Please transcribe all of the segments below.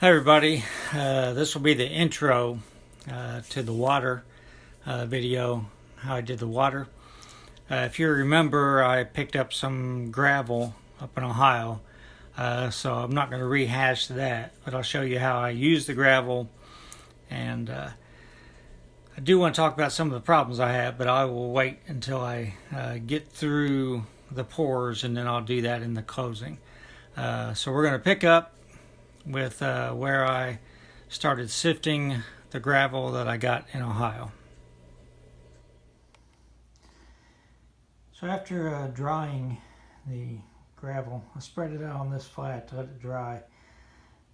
Hi everybody, this will be the intro to the water video, how I did the water. If you remember, I picked up some gravel up in Ohio, so I'm not going to rehash that, but I'll show you how I use the gravel, and I do want to talk about some of the problems I have, but I will wait until I get through the pours, and then I'll do that in the closing. So we're going to pick up with where I started sifting the gravel that I got in Ohio. So after drying the gravel, I spread it out on this flat to let it dry,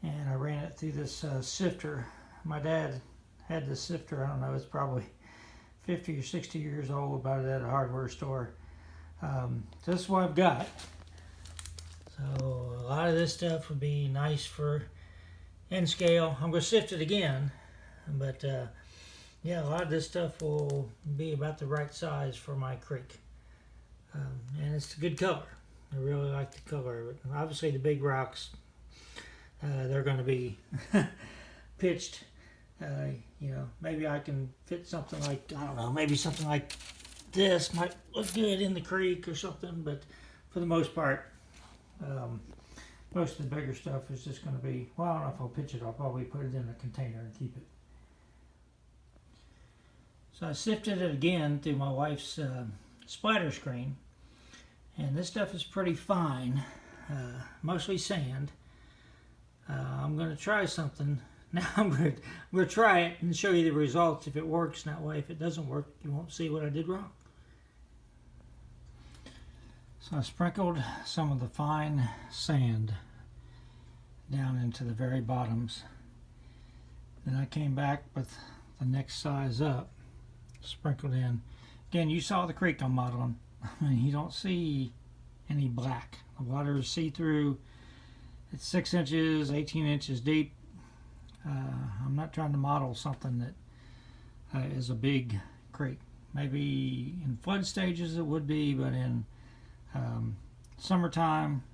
and I ran it through this sifter. My dad had this sifter, I don't know, it's probably 50 or 60 years old, bought it at a hardware store. So this is what I've got. So a lot of this stuff would be nice for N scale. I'm going to sift it again, but yeah, a lot of this stuff will be about the right size for my creek. And it's a good color. I really like the color of it. Obviously the big rocks, they're going to be pitched. You know, maybe I can fit something like, I don't know, maybe something like this might look good in the creek or something, but for the most part, most of the bigger stuff is just going to be, well, I don't know if I'll pitch it. I'll probably put it in a container and keep it. So I sifted it again through my wife's splatter screen, and this stuff is pretty fine, mostly sand. I'm going to try something. Now I'm going to try it and show you the results if it works. That way, if it doesn't work, you won't see what I did wrong. So I sprinkled some of the fine sand down into the very bottoms. Then I came back with the next size up, sprinkled in. Again, you saw the creek I'm modeling. You don't see any black. The water is see-through. It's 6 inches, 18 inches deep. I'm not trying to model something that is a big creek. Maybe in flood stages it would be, but in summertime,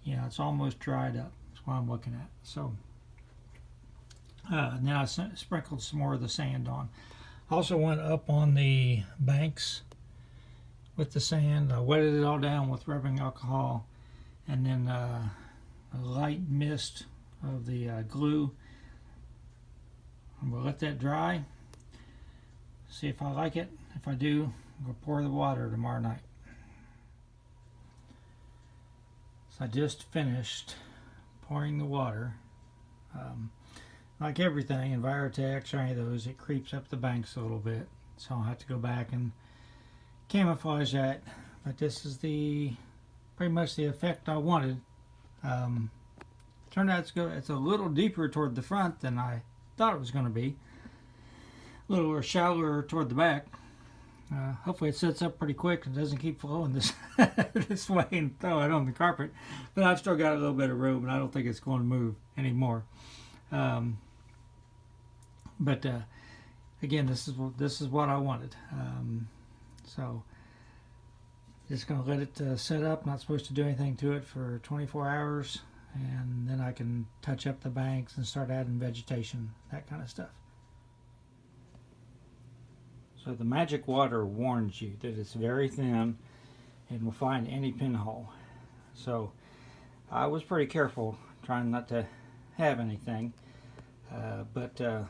yeah, it's almost dried up. That's what I'm looking at. So then I sprinkled some more of the sand on. Also went up on the banks with the sand. I wetted it all down with rubbing alcohol, and then a light mist of the glue. I'm going to let that dry, see if I like it. If I do, I'm going to pour the water tomorrow night. So I just finished pouring the water. Like everything, Envirotex or any of those, it creeps up the banks a little bit. So I'll have to go back and camouflage that. But this is pretty much the effect I wanted. Turned out it's a little deeper toward the front than I thought it was going to be. A little shallower toward the back. Hopefully it sets up pretty quick and doesn't keep flowing this this way and throw it on the carpet. But I've still got a little bit of room, and I don't think it's going to move anymore. But again, this is what I wanted. So just going to let it set up. Not supposed to do anything to it for 24 hours, and then I can touch up the banks and start adding vegetation, that kind of stuff. So the magic water warns you that it's very thin and will find any pinhole. So I was pretty careful trying not to have anything. But a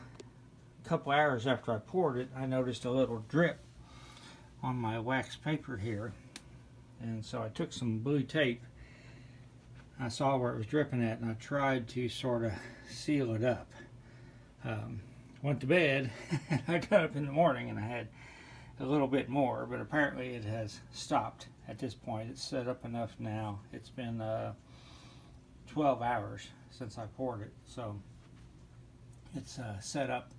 couple hours after I poured it, I noticed a little drip on my wax paper here. And so I took some blue tape. I saw where it was dripping at, and I tried to sort of seal it up. Went to bed, and I got up in the morning and I had a little bit more, but apparently it has stopped at this point. It's set up enough now. It's been 12 hours since I poured it, so it's set up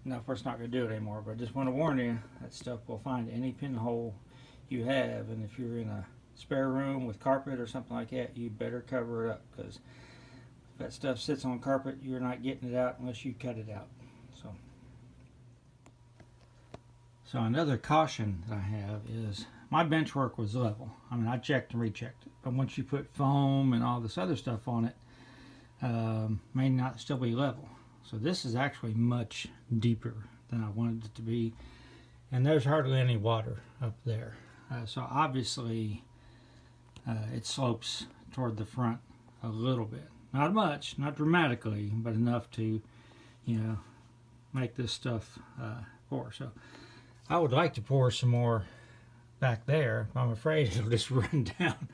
enough where it's not going to do it anymore. But I just want to warn you, that stuff will find any pinhole you have, and if you're in a spare room with carpet or something like that, you better cover it up, because if that stuff sits on carpet, you're not getting it out unless you cut it out. So another caution that I have is my bench work was level. I mean, I checked and rechecked it, but once you put foam and all this other stuff on it, may not still be level. So this is actually much deeper than I wanted it to be, and there's hardly any water up there. So obviously it slopes toward the front a little bit. Not much, not dramatically, but enough to, make this stuff pour. So I would like to pour some more back there. I'm afraid it'll just run down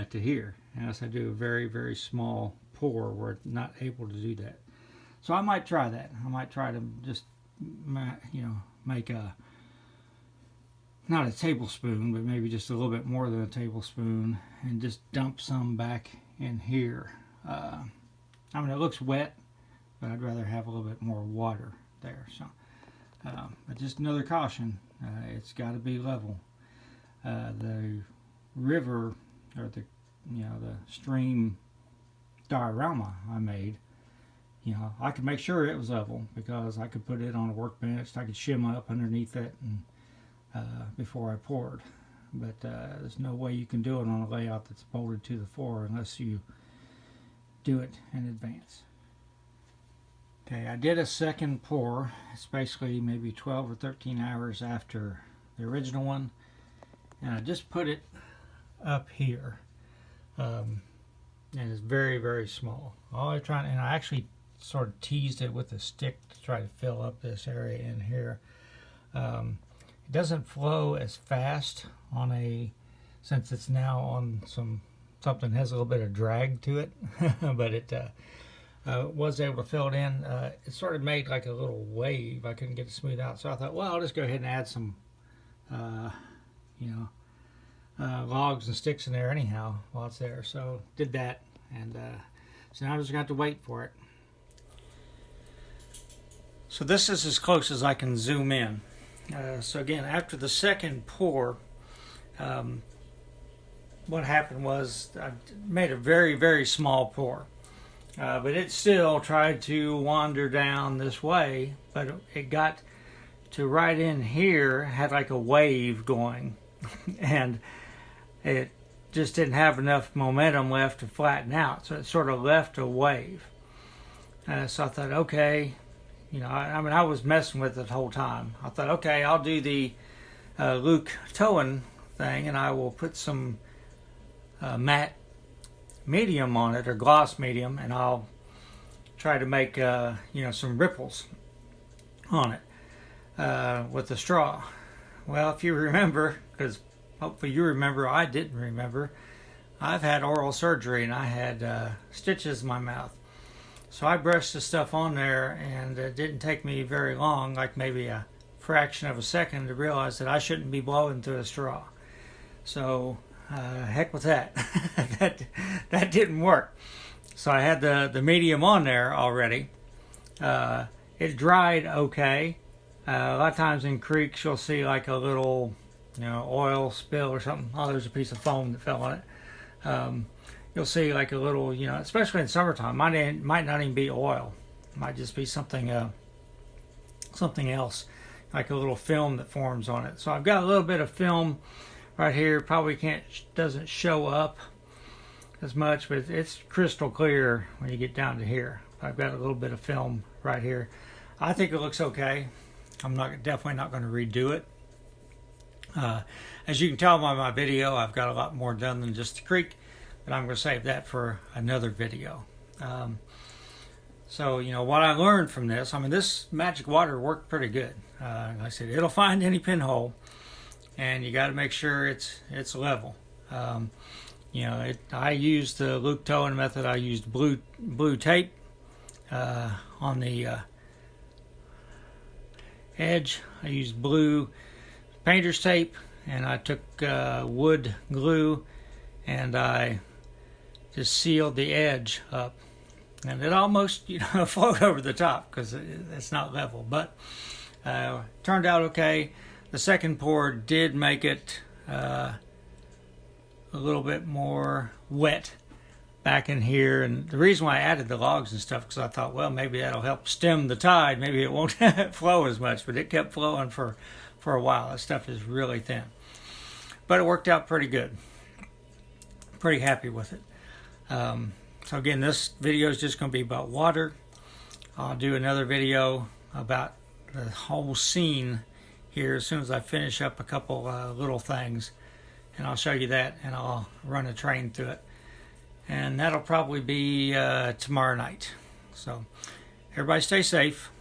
to here unless I do a very, very small pour where it's not able to do that. So I might try that. I might try to just, make not a tablespoon, but maybe just a little bit more than a tablespoon, and just dump some back in here. It looks wet, but I'd rather have a little bit more water there. So, but just another caution: it's got to be level. The river, or the stream diorama I made, I could make sure it was level because I could put it on a workbench. I could shim up underneath it and before I poured. But there's no way you can do it on a layout that's bolted to the floor unless you do it in advance. Okay, I did a second pour. It's basically maybe 12 or 13 hours after the original one, and I just put it up here, and it's very, very small. I actually sort of teased it with a stick to try to fill up this area in here. It doesn't flow as fast since it's now on something has a little bit of drag to it, but it was able to fill it in. It sort of made like a little wave. I couldn't get it smooth out, so I thought, well, I'll just go ahead and add some, logs and sticks in there anyhow while it's there. So did that, and so now I just got to wait for it. So this is as close as I can zoom in. So again, after the second pour, what happened was I made a very, very small pour. But it still tried to wander down this way, but it got to right in here, had like a wave going, and it just didn't have enough momentum left to flatten out, so it sort of left a wave. So I thought, okay, I was messing with it the whole time. I thought, okay, I'll do the Luke Towan thing, and I will put some matte medium on it, or gloss medium, and I'll try to make some ripples on it with the straw. Well, if you remember, because hopefully you remember, I didn't remember, I've had oral surgery and I had stitches in my mouth. So I brushed the stuff on there, and it didn't take me very long, like maybe a fraction of a second, to realize that I shouldn't be blowing through a straw. So heck with that. that didn't work. So I had the medium on there already. It dried okay. A lot of times in creeks you'll see like a little oil spill or something. Oh, there's a piece of foam that fell on it. You'll see like a little, especially in summertime, might not even be oil. It might just be something else, like a little film that forms on it. So I've got a little bit of film right here. Probably doesn't show up as much, but it's crystal clear when you get down to here. I've got a little bit of film right here. I think it looks okay. I'm definitely not going to redo it. As you can tell by my video, I've got a lot more done than just the creek, but I'm going to save that for another video. So what I learned from this, this magic water worked pretty good. Like I said, it'll find any pinhole, and you got to make sure it's level. I used the Luke Towan method. I used blue tape on the edge. I used blue painter's tape, and I took wood glue, and I just sealed the edge up, and it almost flowed over the top because it's not level, but turned out okay. The second pour did make it a little bit more wet back in here, and the reason why I added the logs and stuff, because I thought, well, maybe that'll help stem the tide. Maybe it won't flow as much, but it kept flowing for a while. That stuff is really thin, but it worked out pretty good. Pretty happy with it. So again, this video is just going to be about water. I'll do another video about the whole scene here as soon as I finish up a couple little things, and I'll show you that, and I'll run a train through it, and that'll probably be tomorrow night. So everybody stay safe.